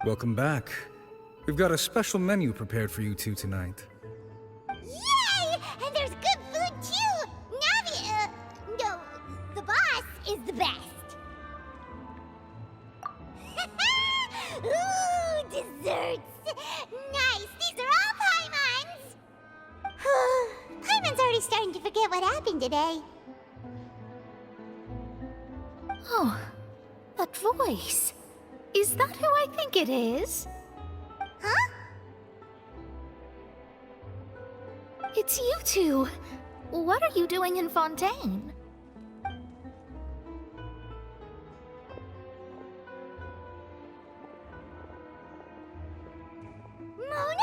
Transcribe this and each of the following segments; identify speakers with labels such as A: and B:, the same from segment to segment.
A: Welcome back. We've got a special menu prepared for you two tonight.
B: Yay! And there's good food too! Navi, no, the boss is the best. Ooh, desserts! Nice! These are all Paimon's! Paimon's already starting to forget what happened today.
C: Oh, that voice. Is that who I think it is?
B: Huh?
C: It's you two. What are you doing in Fontaine?
B: Mona?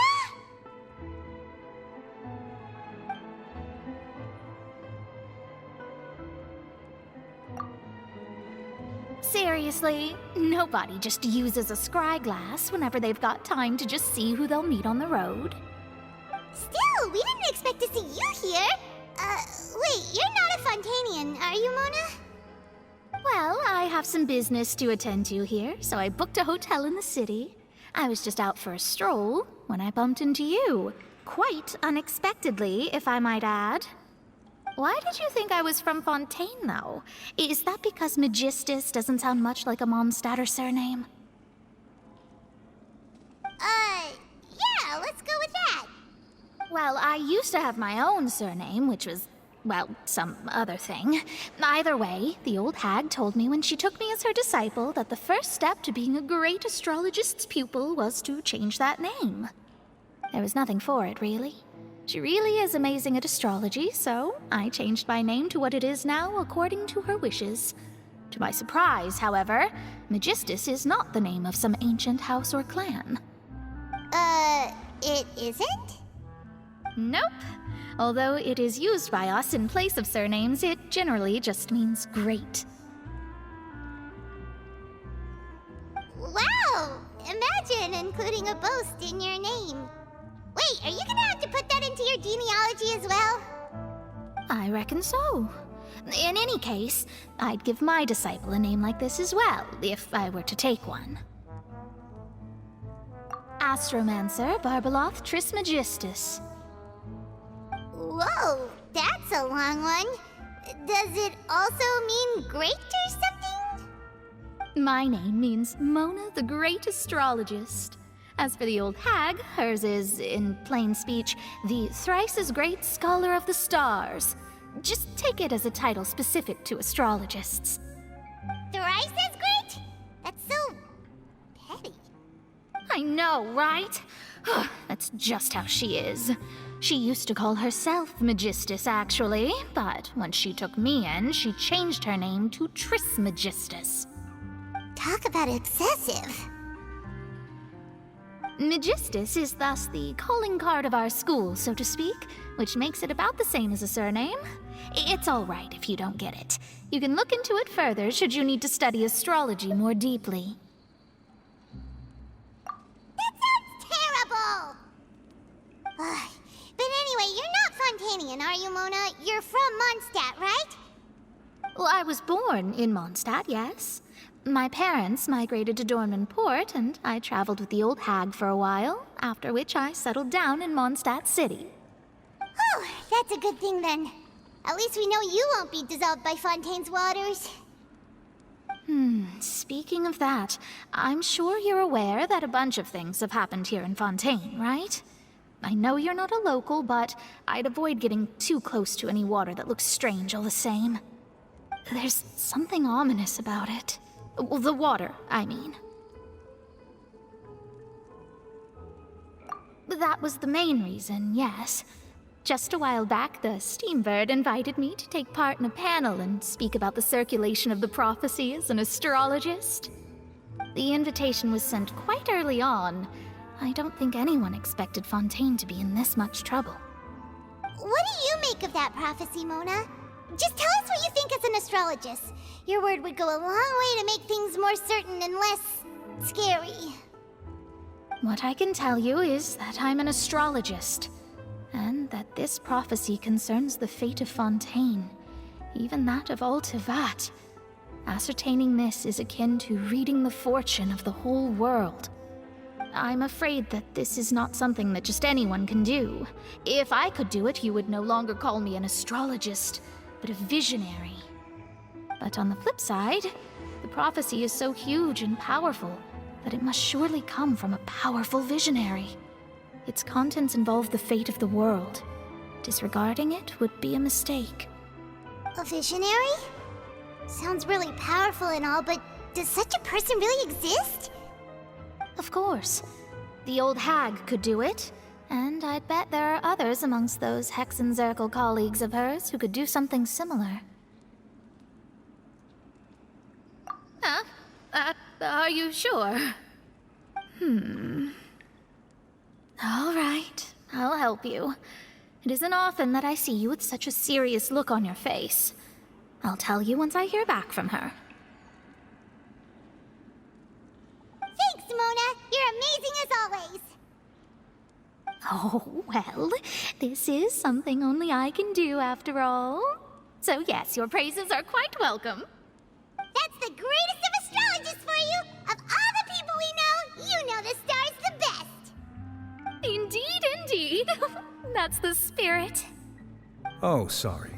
C: Seriously, nobody just uses a scry glass whenever they've got time to just see who they'll meet on the road.
B: Still, we didn't expect to see you here. Wait, you're not a Fontanian, are you, Mona?
C: Well, I have some business to attend to here, so I booked a hotel in the city. I was just out for a stroll when I bumped into you. Quite unexpectedly, if I might add. Why did you think I was from Fontaine, though? Is that because Magistus doesn't sound much like a Mondstadter surname?
B: Yeah, let's go with that.
C: Well, I used to have my own surname, which was, well, some other thing. Either way, the old hag told me when she took me as her disciple that the first step to being a great astrologist's pupil was to change that name. There was nothing for it, really. She really is amazing at astrology, so I changed my name to what it is now according to her wishes. To my surprise, however, Magistus is not the name of some ancient house or clan.
B: It isn't?
C: Nope. Although it is used by us in place of surnames, it generally just means great.
B: Wow! Imagine including a boast in your name. Wait, are you gonna have to put that into your genealogy as well?
C: I reckon so. In any case, I'd give my disciple a name like this as well, if I were to take one. Astromancer Barbeloth Trismegistus.
B: Whoa, that's a long one. Does it also mean great or something?
C: My name means Mona the Great Astrologist. As for the old hag, hers is, in plain speech, the thrice-as-great Scholar of the Stars. Just take it as a title specific to astrologists.
B: Thrice as great? That's so petty.
C: I know, right? That's just how she is. She used to call herself Magistus, actually, but when she took me in, she changed her name to Trismegistus.
B: Talk about excessive.
C: Magistus is thus the calling card of our school, so to speak, which makes it about the same as a surname. It's all right if you don't get it. You can look into it further should you need to study astrology more deeply.
B: That sounds terrible! But anyway, you're not Fontanian, are you, Mona? You're from Mondstadt, right?
C: Well, I was born in Mondstadt, yes. My parents migrated to Dornman Port, and I traveled with the old hag for a while, after which I settled down in Mondstadt City.
B: Oh, that's a good thing then. At least we know you won't be dissolved by Fontaine's waters.
C: Speaking of that, I'm sure you're aware that a bunch of things have happened here in Fontaine, right? I know you're not a local, but I'd avoid getting too close to any water that looks strange all the same. There's something ominous about it. Well, the water, I mean. That was the main reason, yes. Just a while back, the Steambird invited me to take part in a panel and speak about the circulation of the prophecy as an astrologist. The invitation was sent quite early on. I don't think anyone expected Fontaine to be in this much trouble.
B: What do you make of that prophecy, Mona? Just tell us what you think as an astrologist. Your word would go a long way to make things more certain and less scary.
C: What I can tell you is that I'm an astrologist, and that this prophecy concerns the fate of Fontaine, even that of Altivat. Ascertaining this is akin to reading the fortune of the whole world. I'm afraid that this is not something that just anyone can do. If I could do it, you would no longer call me an astrologist, but a visionary. But on the flip side, the prophecy is so huge and powerful that it must surely come from a powerful visionary. Its contents involve the fate of the world. Disregarding it would be a mistake.
B: A visionary? Sounds really powerful and all, but does such a person really exist?
C: Of course. The old hag could do it, and I'd bet there are others amongst those Hexenzirkel colleagues of hers who could do something similar. Are you sure? All right, I'll help you. It isn't often that I see you with such a serious look on your face. I'll tell you once I hear back from her.
B: Thanks, Mona! You're amazing as always!
C: Oh, well, this is something only I can do after all. So yes, your praises are quite welcome.
B: That's the greatest of astrologists for you! Of all the people we know, you know the star's the best!
C: Indeed, indeed. That's the spirit.
A: Oh, sorry.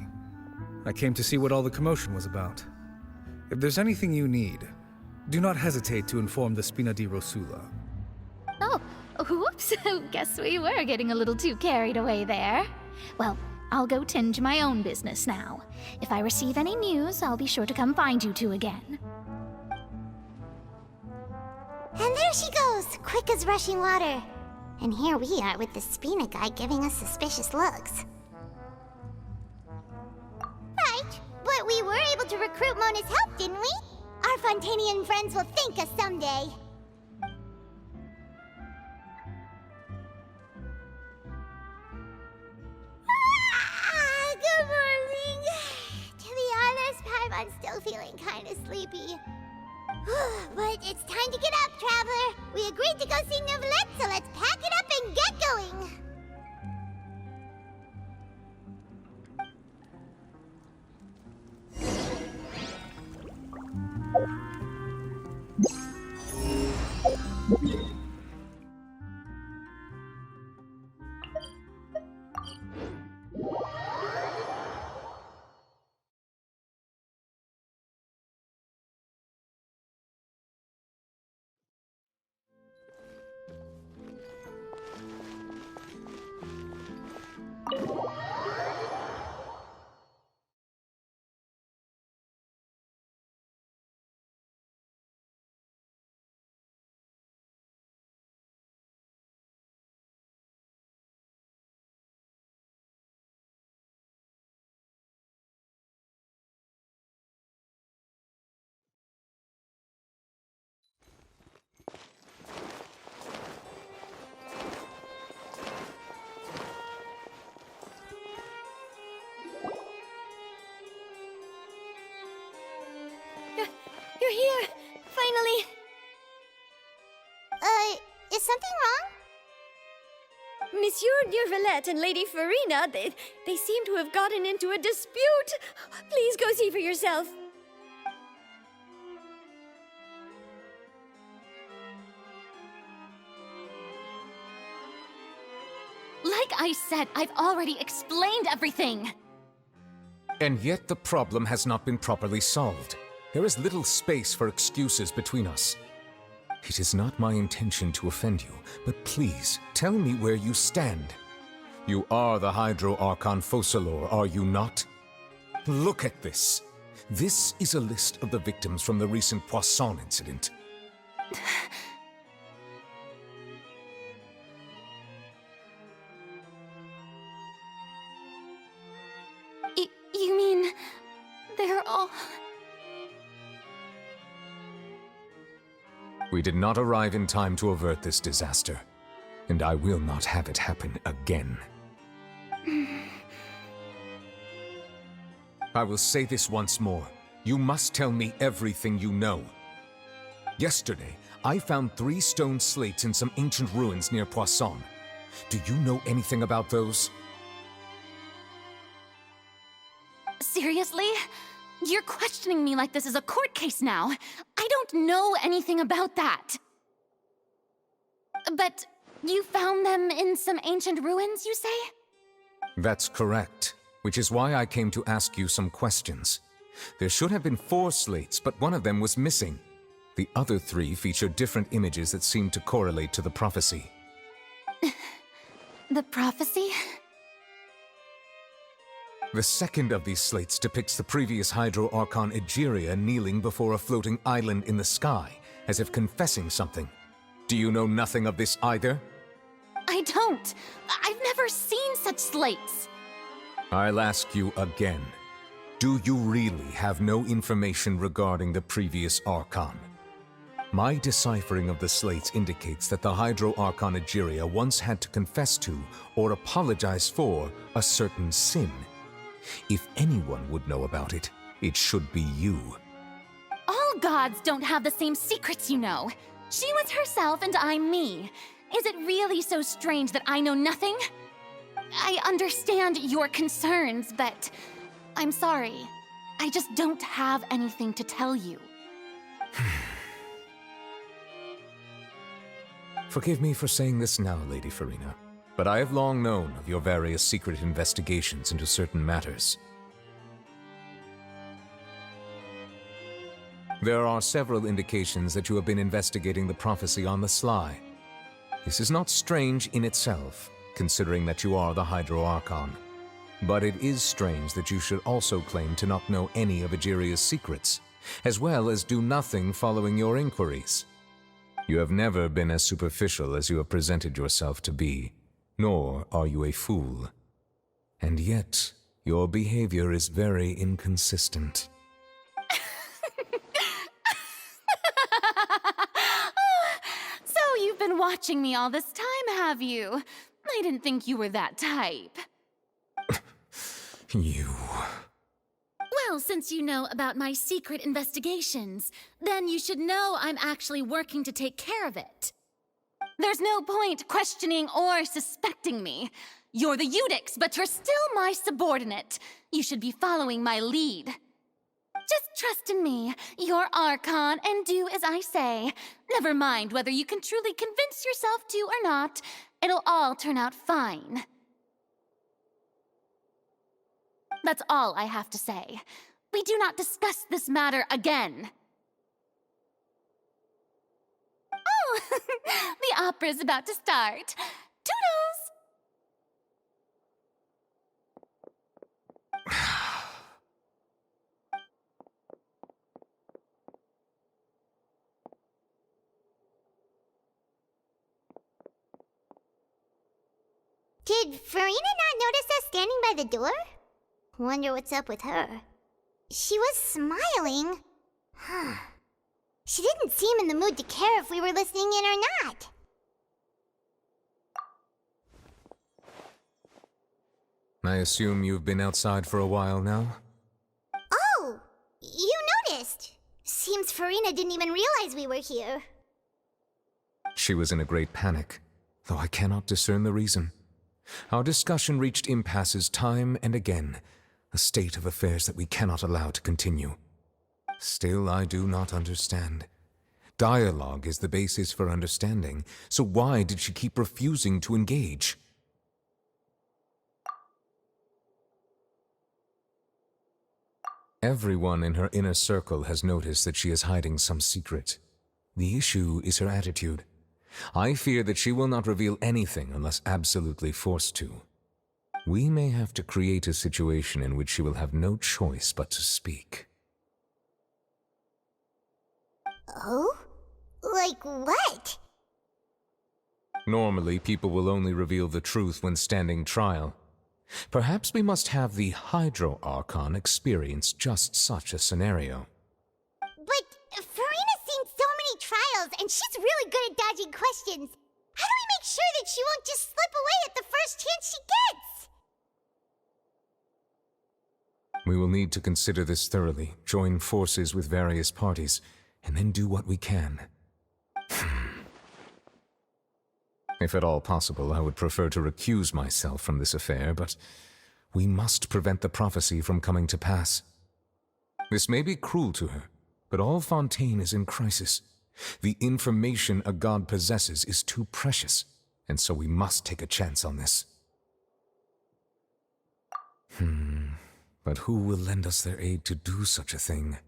A: I came to see what all the commotion was about. If there's anything you need, do not hesitate to inform the Spina di Rosula.
C: Oh, whoops. Guess we were getting a little too carried away there. Well, I'll go tend to my own business now. If I receive any news, I'll be sure to come find you two again.
B: And there she goes, quick as rushing water. And here we are with the Spina guy giving us suspicious looks. Right, but we were able to recruit Mona's help, didn't we? Our Fontanian friends will thank us someday. Good morning. To be honest, I'm still feeling kind of sleepy. But it's time to get up, Traveler. We agreed to go see Neuvillette, so let's pack it up and get going.
D: You're here! Finally!
B: Is something wrong?
D: Monsieur Neuvillette and Lady Farina, they seem to have gotten into a dispute. Please go see for yourself.
E: Like I said, I've already explained everything!
F: And yet the problem has not been properly solved. There is little space for excuses between us. It is not my intention to offend you, but please, tell me where you stand. You are the Hydro Archon Focalor, are you not? Look at this. This is a list of the victims from the recent Poisson incident.
E: You mean... they're all...
F: We did not arrive in time to avert this disaster, and I will not have it happen again. I will say this once more. You must tell me everything you know. Yesterday, I found 3 stone slates in some ancient ruins near Poisson. Do you know anything about those?
E: Seriously? You're questioning me like this is a court case now. I don't know anything about that. But you found them in some ancient ruins, you say?
F: That's correct, which is why I came to ask you some questions. There should have been 4 slates, but one of them was missing. The other 3 feature different images that seem to correlate to the prophecy.
E: The prophecy?
F: The second of these slates depicts the previous Hydro Archon Egeria kneeling before a floating island in the sky, as if confessing something. Do you know nothing of this either?
E: I don't. I've never seen such slates.
F: I'll ask you again. Do you really have no information regarding the previous Archon? My deciphering of the slates indicates that the Hydro Archon Egeria once had to confess to, or apologize for, a certain sin. If anyone would know about it, it should be you.
E: All gods don't have the same secrets, you know. She was herself and I'm me. Is it really so strange that I know nothing? I understand your concerns, but I'm sorry. I just don't have anything to tell you.
F: Forgive me for saying this now, Lady Farina, but I have long known of your various secret investigations into certain matters. There are several indications that you have been investigating the prophecy on the sly. This is not strange in itself, considering that you are the Hydro Archon. But it is strange that you should also claim to not know any of Egeria's secrets, as well as do nothing following your inquiries. You have never been as superficial as you have presented yourself to be, nor are you a fool. And yet, your behavior is very inconsistent.
E: So you've been watching me all this time, have you? I didn't think you were that type.
F: You...
E: Well, since you know about my secret investigations, then you should know I'm actually working to take care of it. There's no point questioning or suspecting me. You're the Eudix, but you're still my subordinate. You should be following my lead. Just trust in me, you're Archon, and do as I say. Never mind whether you can truly convince yourself to or not. It'll all turn out fine. That's all I have to say. We do not discuss this matter again. Oh, the opera's about to start. Toodles!
B: Did Farina not notice us standing by the door? Wonder what's up with her. She was smiling. She didn't seem in the mood to care if we were listening in or not.
F: I assume you've been outside for a while now?
B: Oh, you noticed. Seems Farina didn't even realize we were here.
F: She was in a great panic, though I cannot discern the reason. Our discussion reached impasses time and again, a state of affairs that we cannot allow to continue. Still, I do not understand. Dialogue is the basis for understanding, so why did she keep refusing to engage? Everyone in her inner circle has noticed that she is hiding some secret. The issue is her attitude. I fear that she will not reveal anything unless absolutely forced to. We may have to create a situation in which she will have no choice but to speak.
B: Oh? Like what?
F: Normally, people will only reveal the truth when standing trial. Perhaps we must have the Hydro Archon experience just such a scenario.
B: But Farina's seen so many trials, and she's really good at dodging questions. How do we make sure that she won't just slip away at the first chance she gets?
F: We will need to consider this thoroughly, join forces with various parties, and then do what we can. If at all possible, I would prefer to recuse myself from this affair, but we must prevent the prophecy from coming to pass. This may be cruel to her, but all Fontaine is in crisis, The information a god possesses is too precious, and so we must take a chance on this. But who will lend us their aid to do such a thing?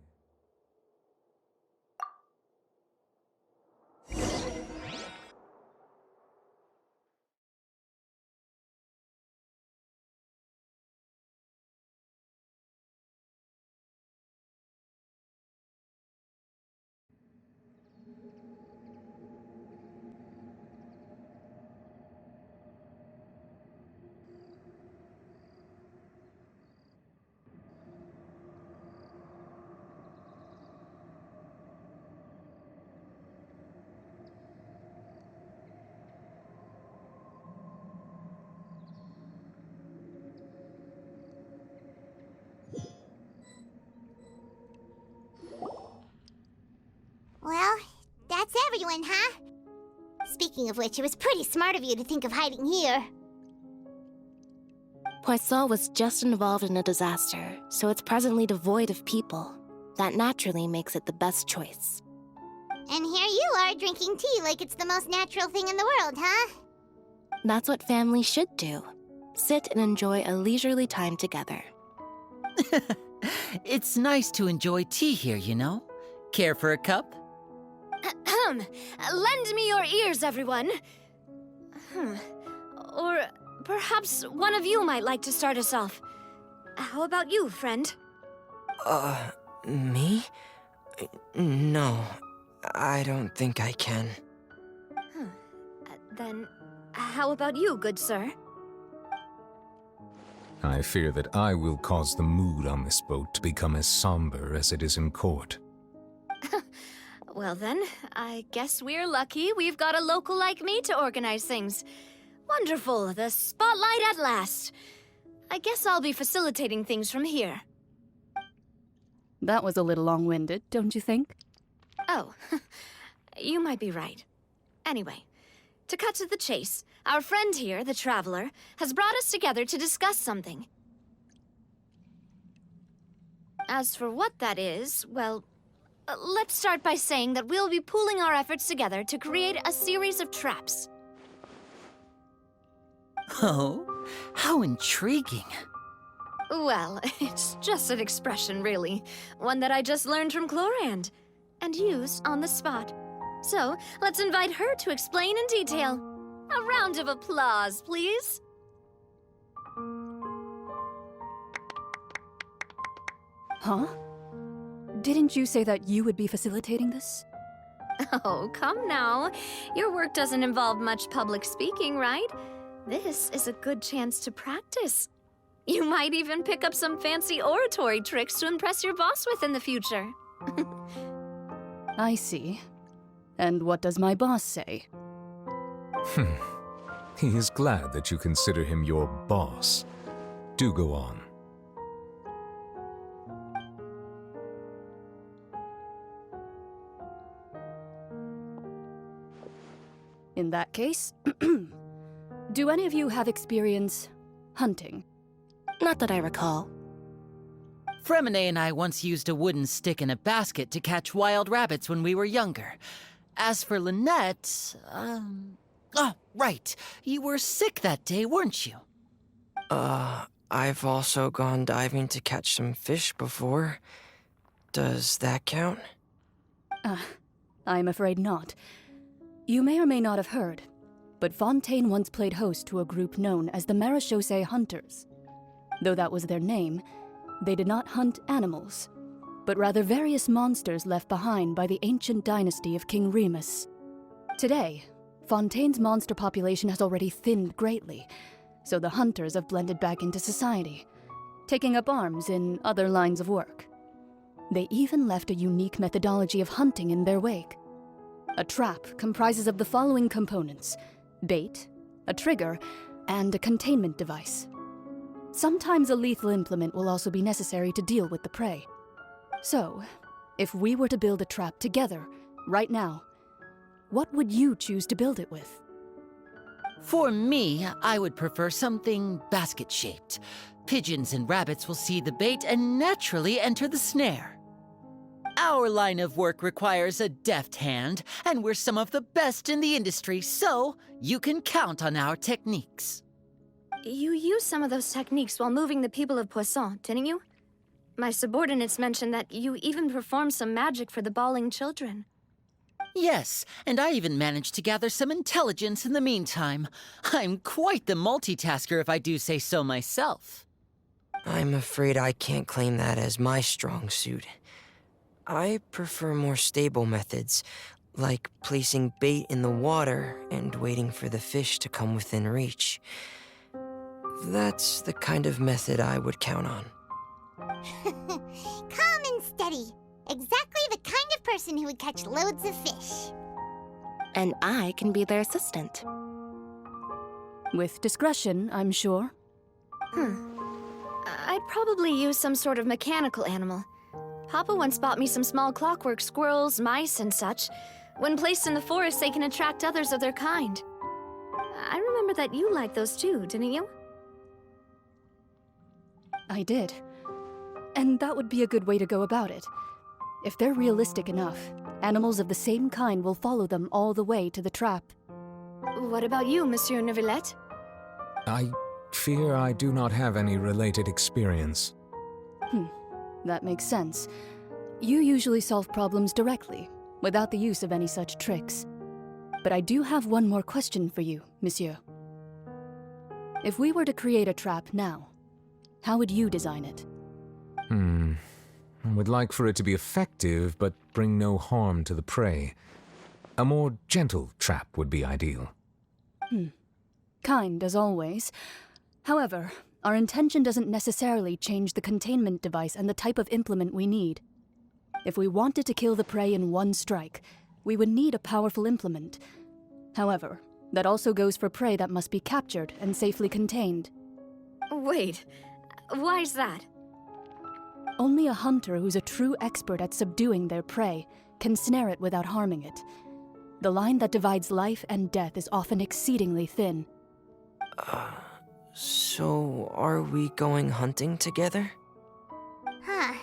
B: Well, that's everyone, huh? Speaking of which, it was pretty smart of you to think of hiding here.
G: Poisson was just involved in a disaster, so it's presently devoid of people. That naturally makes it the best choice.
B: And here you are drinking tea like it's the most natural thing in the world, huh?
G: That's what family should do. Sit and enjoy a leisurely time together.
H: It's nice to enjoy tea here, you know? Care for a cup?
D: Lend me your ears, everyone. Or perhaps one of you might like to start us off. How about you, friend?
I: Me? No, I don't think I can.
D: Then, how about you, good sir?
F: I fear that I will cause the mood on this boat to become as somber as it is in court.
D: Well then, I guess we're lucky we've got a local like me to organize things. Wonderful, the spotlight at last. I guess I'll be facilitating things from here.
J: That was a little long-winded, don't you think?
D: Oh, you might be right. Anyway, to cut to the chase, our friend here, the Traveler, has brought us together to discuss something. As for what that is, well, let's start by saying that we'll be pooling our efforts together to create a series of traps.
H: Oh, how intriguing.
D: Well, it's just an expression, really. One that I just learned from Chlorand, and used on the spot. So, let's invite her to explain in detail. A round of applause, please.
J: Huh? Didn't you say that you would be facilitating this?
D: Oh, come now. Your work doesn't involve much public speaking, right? This is a good chance to practice. You might even pick up some fancy oratory tricks to impress your boss with in the future.
J: I see. And what does my boss say?
F: He is glad that you consider him your boss. Do go on.
J: In that case, do any of you have experience hunting?
G: Not that I recall.
H: Fremine and I once used a wooden stick in a basket to catch wild rabbits when we were younger. As for Lynette, oh, right. You were sick that day, weren't you?
I: I've also gone diving to catch some fish before. Does that count?
J: I'm afraid not. You may or may not have heard, but Fontaine once played host to a group known as the Marechaussee Hunters. Though that was their name, they did not hunt animals, but rather various monsters left behind by the ancient dynasty of King Remus. Today, Fontaine's monster population has already thinned greatly, so the hunters have blended back into society, taking up arms in other lines of work. They even left a unique methodology of hunting in their wake. A trap comprises of the following components: bait, a trigger, and a containment device. Sometimes a lethal implement will also be necessary to deal with the prey. So, if we were to build a trap together, right now, what would you choose to build it with?
H: For me, I would prefer something basket-shaped. Pigeons and rabbits will see the bait and naturally enter the snare. Our line of work requires a deft hand, and we're some of the best in the industry, so you can count on our techniques.
D: You used some of those techniques while moving the people of Poisson, didn't you? My subordinates mentioned that you even performed some magic for the bawling children.
H: Yes, and I even managed to gather some intelligence in the meantime. I'm quite the multitasker if I do say so myself.
I: I'm afraid I can't claim that as my strong suit. I prefer more stable methods, like placing bait in the water and waiting for the fish to come within reach. That's the kind of method I would count on.
B: Calm and steady. Exactly the kind of person who would catch loads of fish.
G: And I can be their assistant.
J: With discretion, I'm sure.
D: I'd probably use some sort of mechanical animal. Papa once bought me some small clockwork squirrels, mice, and such. When placed in the forest, they can attract others of their kind. I remember that you liked those too, didn't you?
J: I did. And that would be a good way to go about it. If they're realistic enough, animals of the same kind will follow them all the way to the trap.
D: What about you, Monsieur Neuvillette?
F: I fear I do not have any related experience.
J: That makes sense. You usually solve problems directly, without the use of any such tricks. But I do have one more question for you, monsieur. If we were to create a trap now, how would you design it?
F: I would like for it to be effective, but bring no harm to the prey. A more gentle trap would be ideal.
J: Kind, as always. However, our intention doesn't necessarily change the containment device and the type of implement we need. If we wanted to kill the prey in one strike, we would need a powerful implement. However, that also goes for prey that must be captured and safely contained.
D: Wait, why's that?
J: Only a hunter who's a true expert at subduing their prey can snare it without harming it. The line that divides life and death is often exceedingly thin.
I: So are we going hunting together?
B: Huh.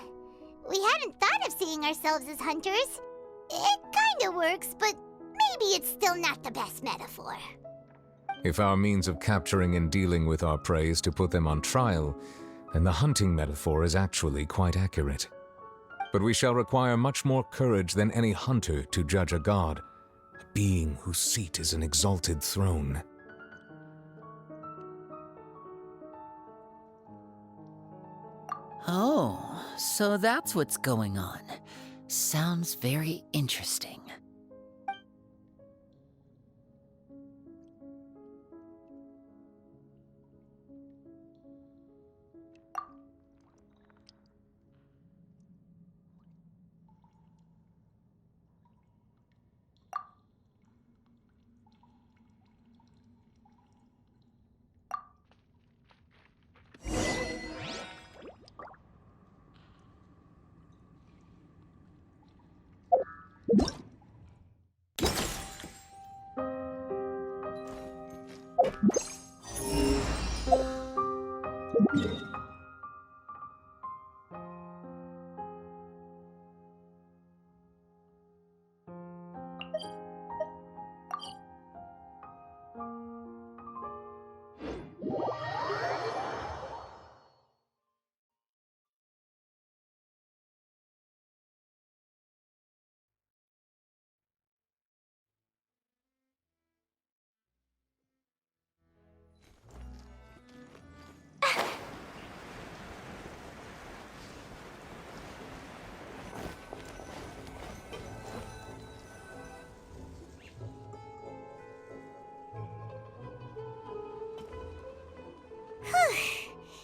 B: We hadn't thought of seeing ourselves as hunters. It kinda works, but maybe it's still not the best metaphor.
F: If our means of capturing and dealing with our prey is to put them on trial, then the hunting metaphor is actually quite accurate. But we shall require much more courage than any hunter to judge a god, a being whose seat is an exalted throne.
H: Oh, so that's what's going on. Sounds very interesting.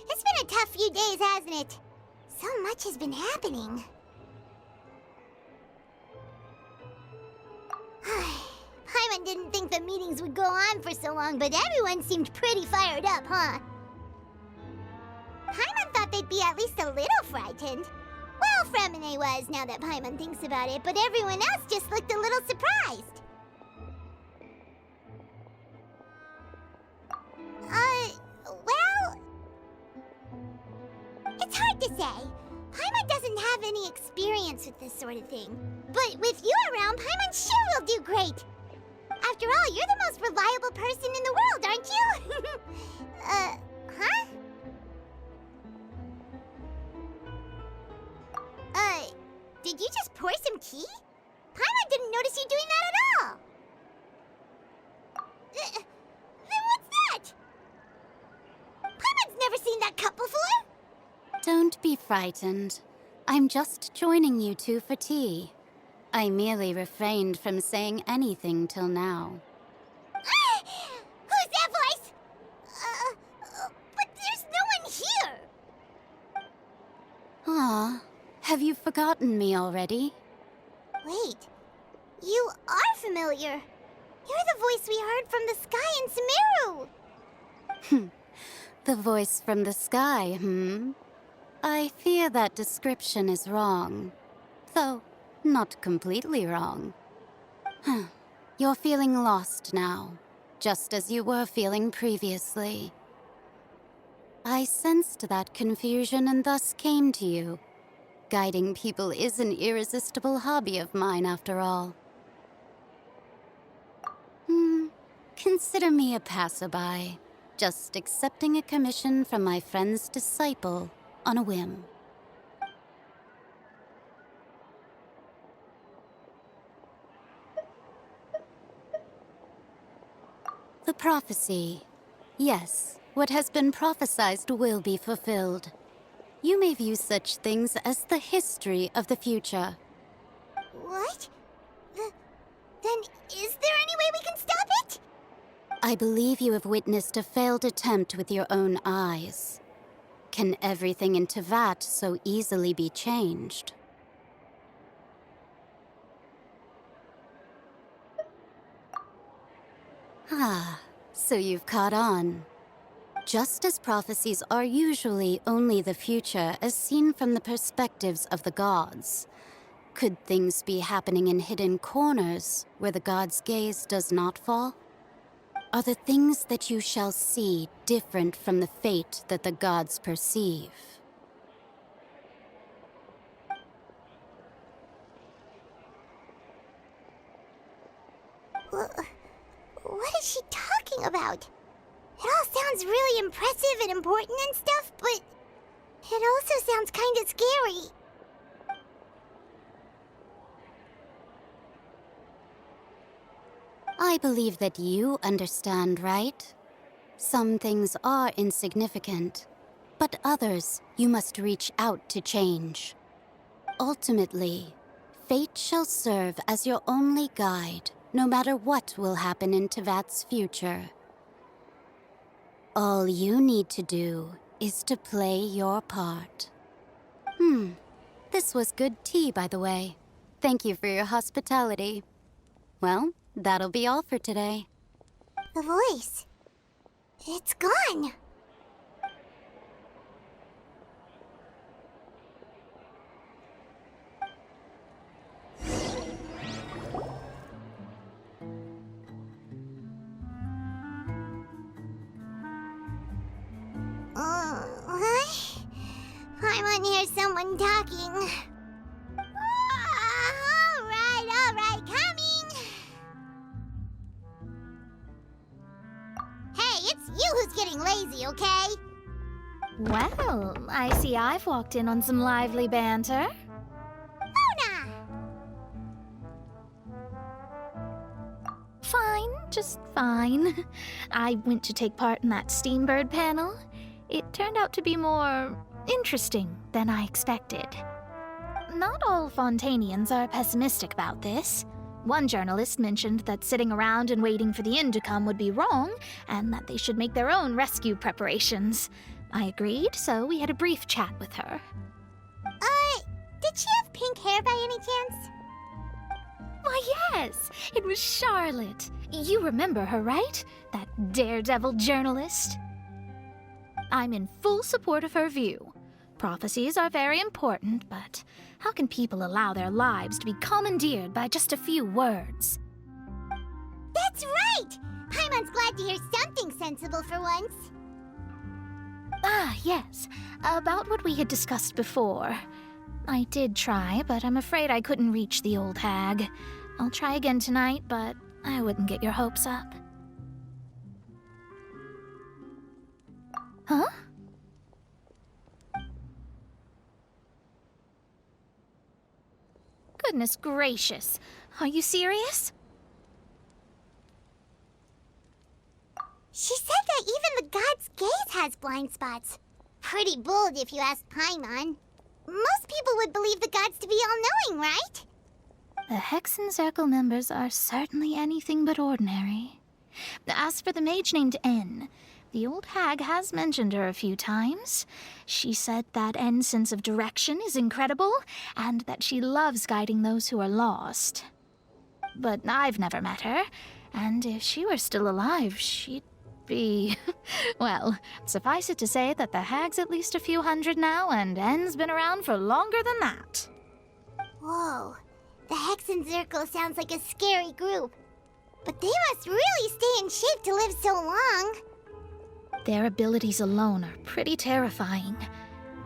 B: It's been a tough few days, hasn't it? So much has been happening. Paimon didn't think the meetings would go on for so long, but everyone seemed pretty fired up, huh? Paimon thought they'd be at least a little frightened. Well, Fremine was, now that Paimon thinks about it, but everyone else just looked a little surprised. Well... it's hard to say. Paimon doesn't have any experience with this sort of thing. But with you around, Paimon sure will do great. After all, you're the most reliable person in the world, aren't you? Huh? Did you just pour some tea? Paimon didn't notice you doing that at all. Then what's that? Paimon's never seen that cup before.
K: Don't be frightened. I'm just joining you two for tea. I merely refrained from saying anything till now.
B: Who's that voice? But there's no one here.
K: Ah, have you forgotten me already?
B: Wait, you are familiar. You're the voice we heard from the sky in Sumeru.
K: The voice from the sky, I fear that description is wrong. Though, not completely wrong. You're feeling lost now, just as you were feeling previously. I sensed that confusion and thus came to you. Guiding people is an irresistible hobby of mine, after all. Consider me a passerby, just accepting a commission from my friend's disciple on a whim. The prophecy. Yes, what has been prophesied will be fulfilled. You may view such things as the history of the future.
B: What? Then is there any way we can stop it?
K: I believe you have witnessed a failed attempt with your own eyes. Can everything in Tevat so easily be changed? Ah, so you've caught on. Just as prophecies are usually only the future as seen from the perspectives of the gods, could things be happening in hidden corners where the gods' gaze does not fall? Are the things that you shall see different from the fate that the gods perceive?
B: What is she talking about? It all sounds really impressive and important and stuff, but it also sounds kind of scary.
K: I believe that you understand, right? Some things are insignificant, but others you must reach out to change. Ultimately, fate shall serve as your only guide, no matter what will happen in Tevat's future. All you need to do is to play your part. This was good tea, by the way. Thank you for your hospitality. Well, that'll be all for today.
B: The voice. It's gone. What? I hear someone talking. All right, coming. Hey, it's you who's getting lazy, okay?
C: Well, I see I've walked in on some lively banter.
B: Luna!
C: Fine, just fine. I went to take part in that Steambird panel. It turned out to be more interesting than I expected. Not all Fontainians are pessimistic about this. One journalist mentioned that sitting around and waiting for the end to come would be wrong, and that they should make their own rescue preparations. I agreed, so we had a brief chat with her.
B: Did she have pink hair by any chance?
C: Why, yes, it was Charlotte. You remember her, right? That daredevil journalist? I'm in full support of her view. Prophecies are very important, but how can people allow their lives to be commandeered by just a few words?
B: That's right! Paimon's glad to hear something sensible for once.
C: Ah, yes. About what we had discussed before. I did try, but I'm afraid I couldn't reach the old hag. I'll try again tonight, but I wouldn't get your hopes up. Huh? Goodness gracious. Are you serious?
B: She said that even the god's gaze has blind spots. Pretty bold if you ask Paimon. Most people would believe the gods to be all-knowing, right?
C: The Hexen Circle members are certainly anything but ordinary. As for the mage named N, the old hag has mentioned her a few times. She said that N's sense of direction is incredible, and that she loves guiding those who are lost. But I've never met her, and if she were still alive, she'd be... Well, suffice it to say that the hag's at least a few hundred now, and N's been around for longer than that.
B: Whoa, the Hexen Circle sounds like a scary group. But they must really stay in shape to live so long.
C: Their abilities alone are pretty terrifying.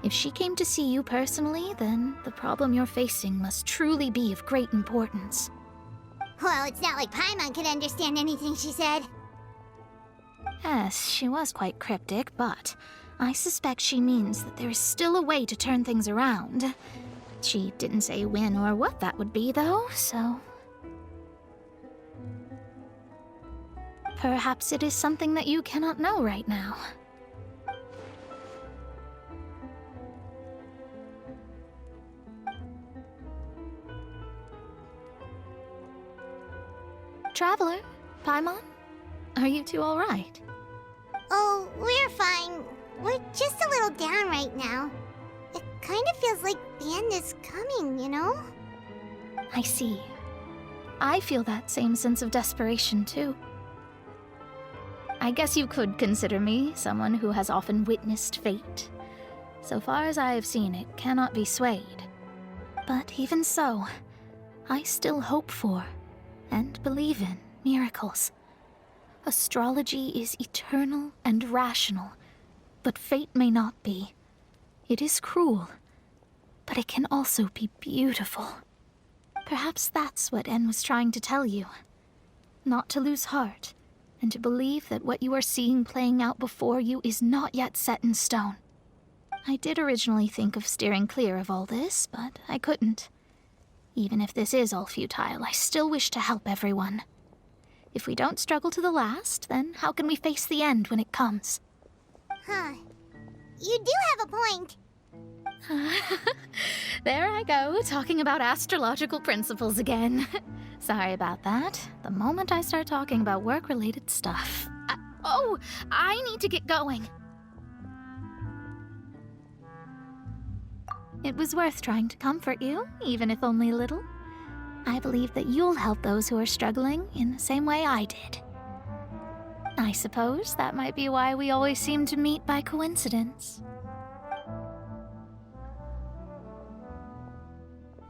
C: If she came to see you personally, then the problem you're facing must truly be of great importance.
B: Well, it's not like Paimon could understand anything she said.
C: Yes, she was quite cryptic, but I suspect she means that there is still a way to turn things around. She didn't say when or what that would be, though, so... Perhaps it is something that you cannot know right now. Traveler, Paimon, are you two all right?
B: Oh, we're fine. We're just a little down right now. It kind of feels like the end is coming, you know?
C: I see. I feel that same sense of desperation, too. I guess you could consider me someone who has often witnessed fate. So far as I have seen, it cannot be swayed. But even so, I still hope for, and believe in, miracles. Astrology is eternal and rational, but fate may not be. It is cruel, but it can also be beautiful. Perhaps that's what En was trying to tell you. Not to lose heart, and to believe that what you are seeing playing out before you is not yet set in stone. I did originally think of steering clear of all this, but I couldn't. Even if this is all futile, I still wish to help everyone. If we don't struggle to the last, then how can we face the end when it comes?
B: Huh. You do have a point.
C: There I go, talking about astrological principles again. Sorry about that. The moment I start talking about work-related stuff... I need to get going. It was worth trying to comfort you, even if only a little. I believe that you'll help those who are struggling in the same way I did. I suppose that might be why we always seem to meet by coincidence.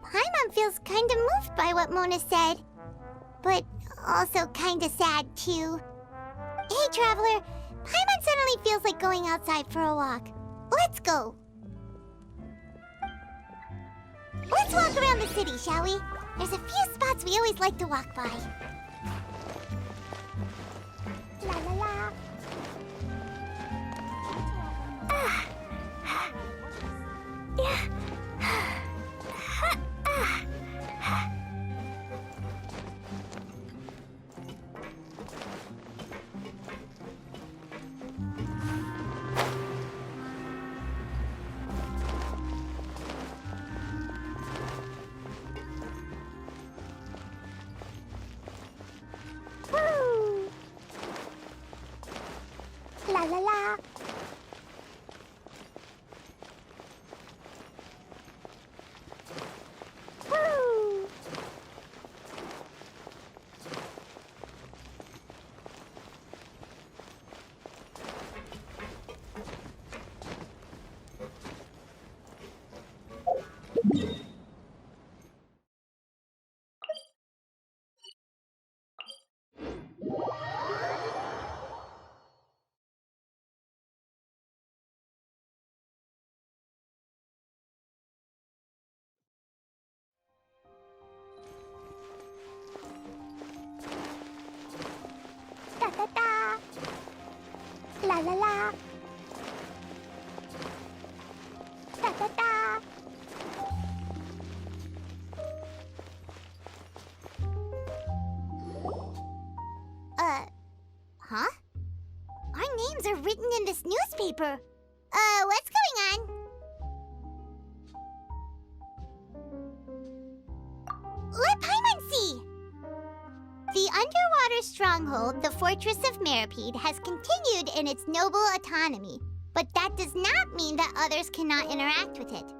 B: Paimon feels kinda moved by what Mona said. But also kinda sad, too. Hey, Traveler. Paimon suddenly feels like going outside for a walk. Let's go. Let's walk around the city, shall we? There's a few spots we always like to walk by. La la la. Yeah. newspaper. What's going on? Let Paimon see! The underwater stronghold, the Fortress of Meripede, has continued in its noble autonomy, but that does not mean that others cannot interact with it.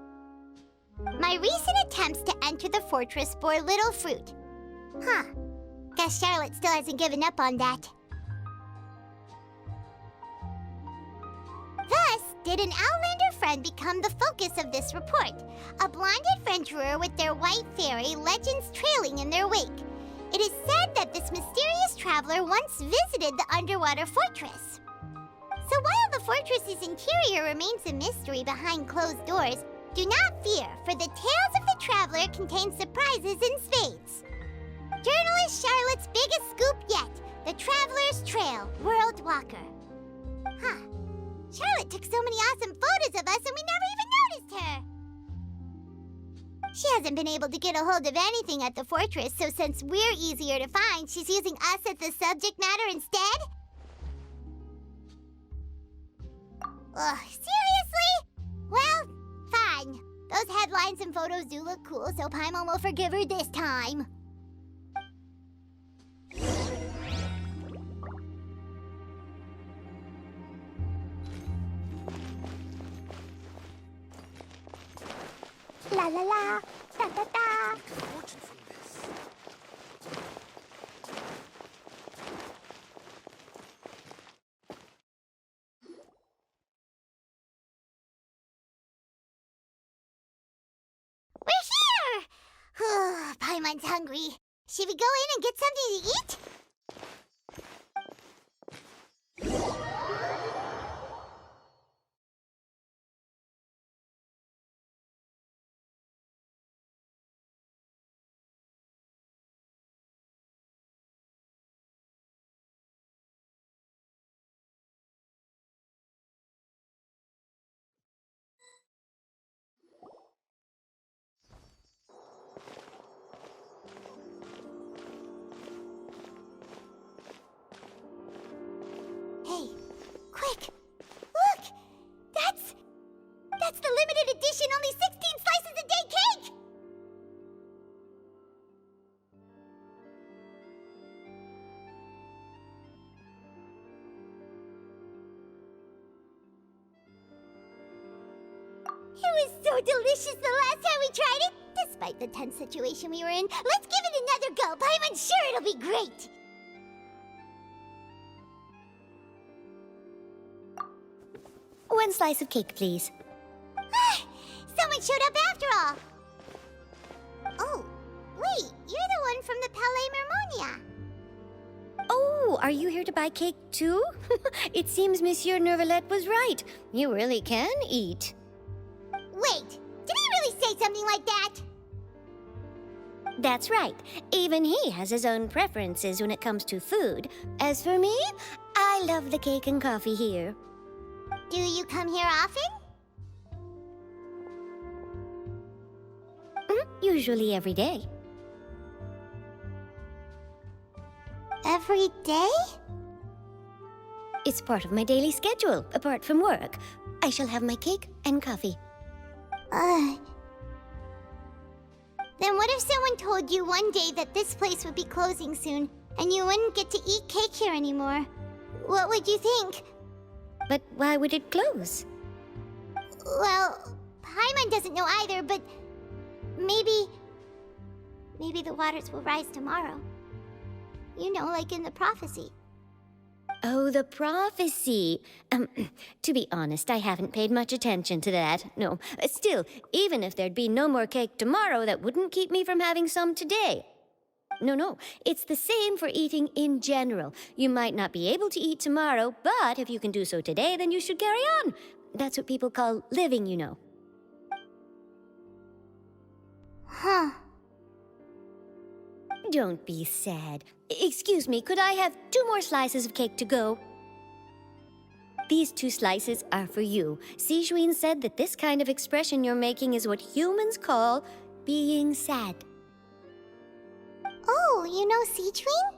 B: My recent attempts to enter the fortress bore little fruit. Huh. Guess Charlotte still hasn't given up on that. Thus, did an Outlander friend become the focus of this report? A blonde adventurer with their white fairy, legends trailing in their wake. It is said that this mysterious traveler once visited the underwater fortress. So while the fortress's interior remains a mystery behind closed doors, do not fear, for the tales of the traveler contain surprises in spades. Journalist Charlotte's biggest scoop yet, the Traveler's Trail, World Walker. Huh. Charlotte took so many awesome photos of us and we never even noticed her! She hasn't been able to get a hold of anything at the fortress, so since we're easier to find, she's using us as the subject matter instead? Ugh, seriously? Well, fine. Those headlines and photos do look cool, so Paimon will forgive her this time. La la la, da da da. We're here! Paimon's hungry. Should we go in and get something to eat? Hey, quick! Look! That's the limited edition, only 16 slices a day cake! It was so delicious the last time we tried it! Despite the tense situation we were in, let's give it another go! Paimon's sure it'll be great!
L: One slice of cake, please.
B: Someone showed up after all! Oh, wait, you're the one from the Palais Mermonia.
L: Oh, are you here to buy cake too? It seems Monsieur Nervalette was right. You really can eat.
B: Wait, did he really say something like that?
L: That's right. Even he has his own preferences when it comes to food. As for me, I love the cake and coffee here.
B: Do you come here often?
L: Usually every day.
B: Every day?
L: It's part of my daily schedule, apart from work. I shall have my cake and coffee.
B: Then what if someone told you one day that this place would be closing soon, and you wouldn't get to eat cake here anymore? What would you think?
L: But why would it close?
B: Well, Paimon doesn't know either, but maybe the waters will rise tomorrow. You know, like in the prophecy.
L: Oh, the prophecy. To be honest, I haven't paid much attention to that. No, still, even if there'd be no more cake tomorrow, that wouldn't keep me from having some today. No, it's the same for eating in general. You might not be able to eat tomorrow, but if you can do so today, then you should carry on. That's what people call living, you know.
B: Huh.
L: Don't be sad. Excuse me, could I have 2 more slices of cake to go? These 2 slices are for you. Sijuin said that this kind of expression you're making is what humans call being sad.
B: Oh, you know Sijuin?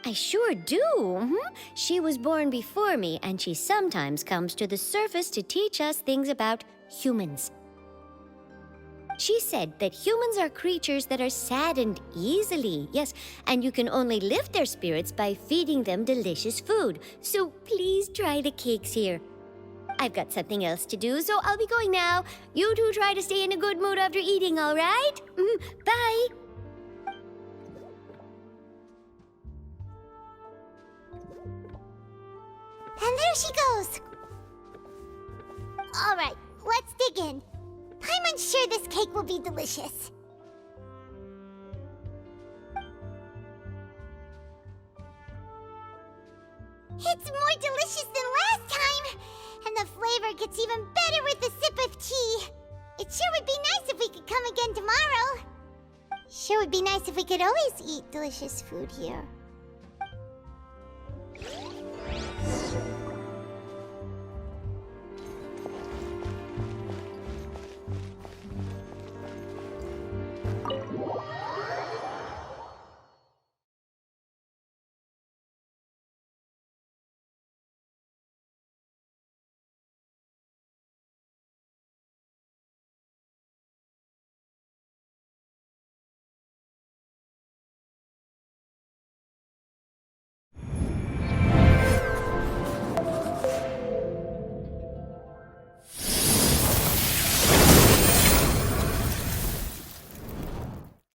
L: I sure do. She was born before me, and she sometimes comes to the surface to teach us things about humans. She said that humans are creatures that are saddened easily, yes, and you can only lift their spirits by feeding them delicious food. So please try the cakes here. I've got something else to do, so I'll be going now. You two try to stay in a good mood after eating, all right? Bye.
B: And there she goes. All right, let's dig in. Paimon's sure this cake will be delicious. It's more delicious than last time, and the flavor gets even better with a sip of tea. It sure would be nice if we could come again tomorrow. Sure would be nice if we could always eat delicious food here.